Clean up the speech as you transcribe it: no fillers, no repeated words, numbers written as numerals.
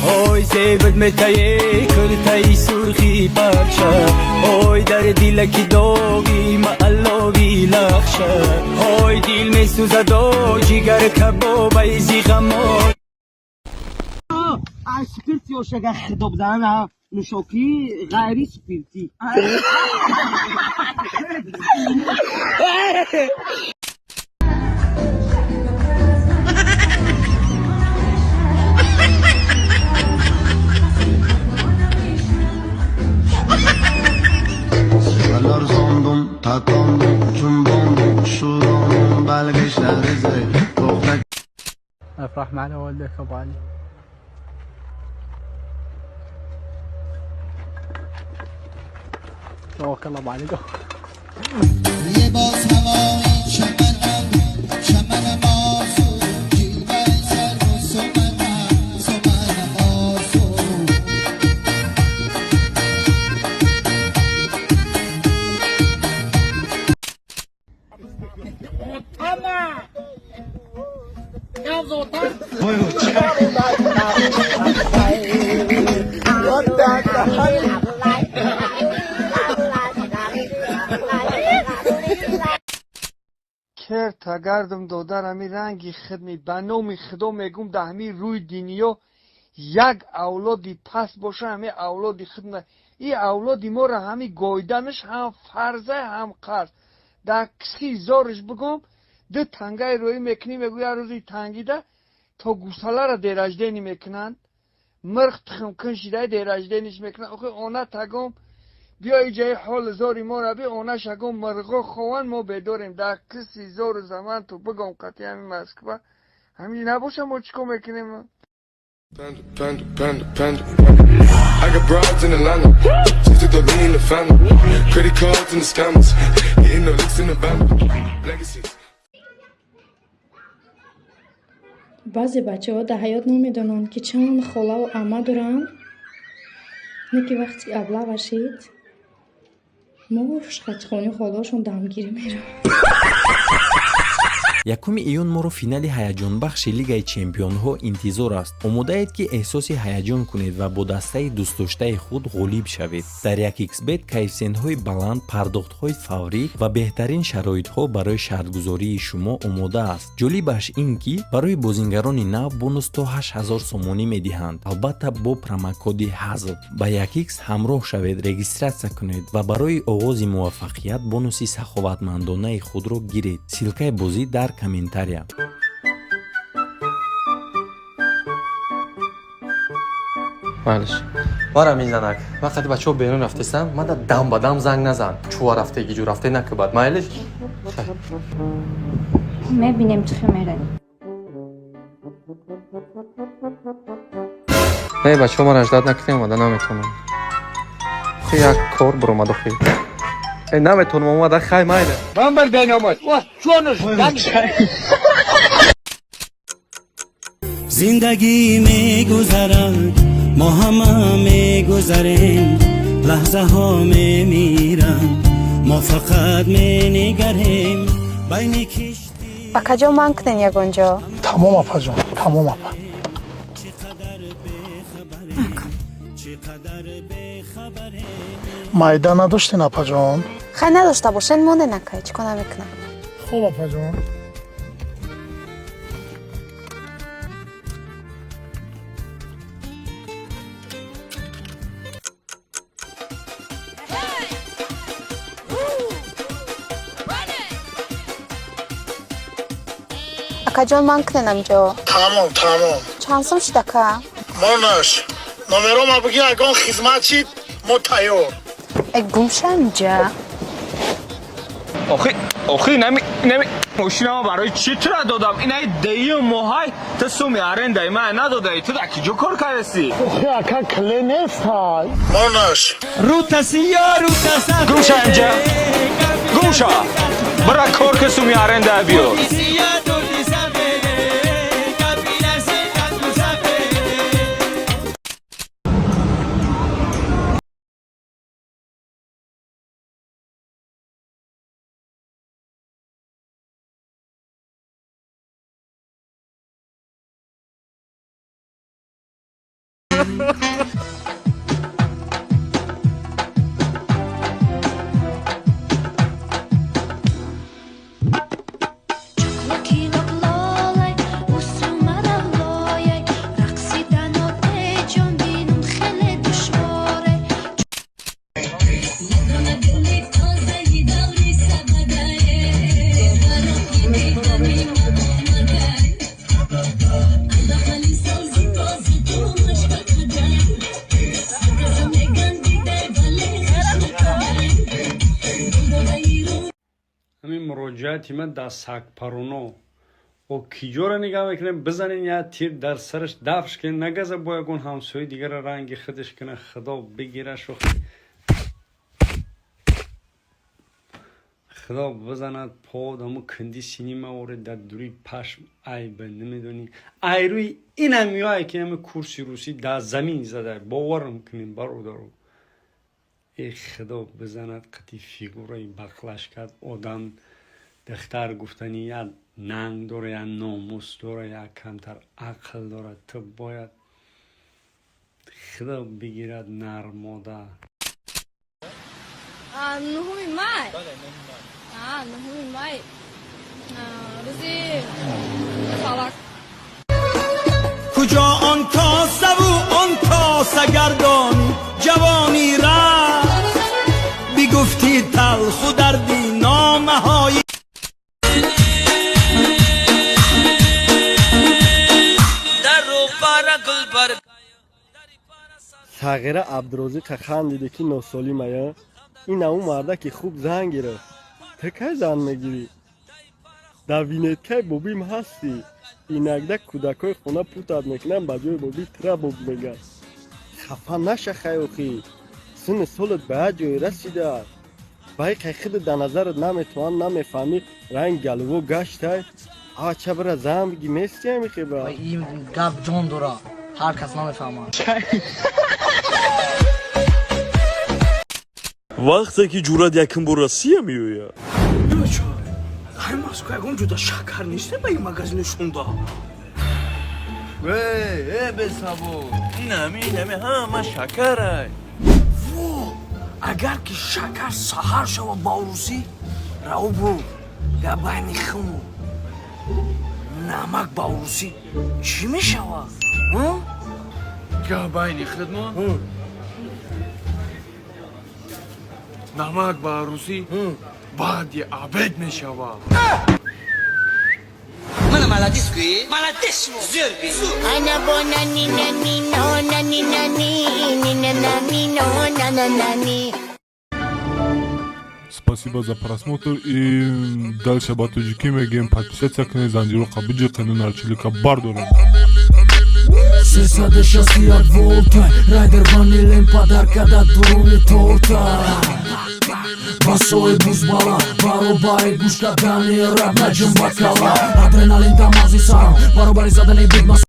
اوی زیبت متای کرتای سرخی پرچه اوی در دیلکی داغی معلوی لخشه اوی دیل می سوزد و جیگر کبابای زیغمای اسپیرتی و شگه خداب دهن نشاکی غیری سپیرتی Sondım, takandım, cümbondım, şuranım, belgeçlerize, tohtak. افرح معنا والدك ابو علي. توكل الله ابو علي. لباس هوایی چمنم چمن ماسو جیلوه سر و سمنم سمن ماسو کر تا گردم دودر همی رنگی خدمی بنامی خدا میگم ده همی روی دنیا یک اولادی پس باشه همی اولادی خدمه این اولادی ما را همی گایدنش هم فرزه هم قرض در کسی زارش بگم ده تنگه روی میکنی میگو یه روزی تنگیده تا گوساله را دیرجدینی میکنند مرخ تخم کنشیده دیرجدینش میکنند آخه آنه تگم بیا ایجای حال زاری ما را بی آنه شگم مرغا خوان ما بداریم در کسی زار زمان تو بگم قطعی همین مسکبه همین نباشه ما چیکو میکنیم I got broads in Atlanta, just took the lean in the family, credit cards and the scammers, hitting the licks in the van, legacies. баъзе бачаҳо дар ҳаёт намедонанд ки чанд холаву амма доранд не ки вақти аблағ ашид мо шхачхони холашон дамгирӣ мераванд. 1 июн моро финали ҳаяҷонбахши Лигаи Чемпионҳо интизор аст. Омодаед ки эҳсоси ҳаяҷон кунед ва бо дастаи дӯстдоштаи худ ғолиб шавед. Дар 1xbet кайфсентҳои баланд, пардохтҳои фаврӣ ва беҳтарин шароитҳо барои шартгузории шумо омода аст. ҷолибаш ин ки барои бозингарони нав бонус то 8000 сомонӣ медиҳанд. Албатта бо промокоди ҳазл. Ба 1x ҳамроҳ шавед, регистратсия кунед ва барои оғози муваффақият бонуси саховатмандонаи худро гиред. Силкаи бозӣ дар комментария. مالش بارا میزنک وقتی بچه‌ها بیرون رفتستم من دم به دم زنگ نزن چوار رفته گیجو رفته نکبد مالش میبینیم چی میره. ای بچه‌ها ما رجدت نکردیم اومده نمیتونم خی یک کار برام دخی ای نمیتونم اومده خی مایده من بر بینامد واه چونش زندگی میگذرد ما همه میگذریم لحظه ها میمیرند ما فقط مینگریم بین کشتی акаҷон ман кунен ягонҷо تمام اپا جان تمام اپا. майда надоштин апа ҷон? хай надошта бошен монде накай чӣ кона мекунам. хуб апа ҷон. акаҷон ман куненам ҷо тамом чанд сум шид ака монаш номерома бигӣ ягон хизмат шид мо тайёр гумшам ҷа آخی نمی ماشینم برای چی تو را دادم این ای دیو موهای تو سومی آرنده من نداده تو در کجا کار کردی آخه اکا کلی نیست های. монаш گوشا اینجا گوشا برای کار که سومی آرنده بیو همین مراجعاتی من در سگپرونا و کیجا را نگاه میکنه بزنین یا تیر در سرش دفش کنه نگذه با یکون همسوی دیگر رنگ خودش کنه خدا بگیره شو خدا بزند پا دمو کندی سینی موارد در دوری پشم ای به نمیدونی ای روی این هم میایی که همه کرسی روسی در زمین زده باورم کنیم برادرو ای خدا بزند قطی فیگورای بخلش کرد آدم دختر گفتنی یا ننگ داره یا ناموس داره یا کمتر عقل داره تو باید خدا بگیرد نرماده نهمی مای نهمی مای روزی خلاق کجا آن کاسه و آن کاسه گردانی جوانی رفت بگفتی تلخ و دردی نامه های در رو بر گل بر صغیره عبدالرازق خان دیده که 9 سالی مایه این اون مرده که خوب زن گرفت تو که زن میگیری در وینتکه بوبیم هستی اینکده کودکای خونه پوتت میکنن بجای بوبی تره بوب میگن خفه نشه خیوخی سن سالت به جای رسیده بایی که خود در نظرت نمیتوان نمیفهمی رنگ گلوو گشته چه برای زن بگی میستی همی خیبه این گب جان داره هر کس نمیفهمه وقتی که جورت یکم براسیه میویا یوچو های ماسکو اگون جدا شکر نیسته با این مگزینشون دا ای بسابو این همه همه شکره اگر که شکر سهر شو باروسی رو برو یا بین خمو نمک باروسی چی میشوه؟ یا بین خدمه؟ نمک باروسی بعد یه عبد میشوه من ملدیسکوی؟ ملدیسمو زرگی انا بونانی نانی نو نانی نانی نانی نو نانی. Спасибо за просмотр и дальше батуджики мегем подписаться к Занжиру Кабуджи канал Чилика Бардора. Сесаде шасти от волта, райдер ванилен подарка да дуруни торта. Басой бузбала, баробари гушта дани раб наджим бакала. Адреналин тамази сам, баробари задани бигмас.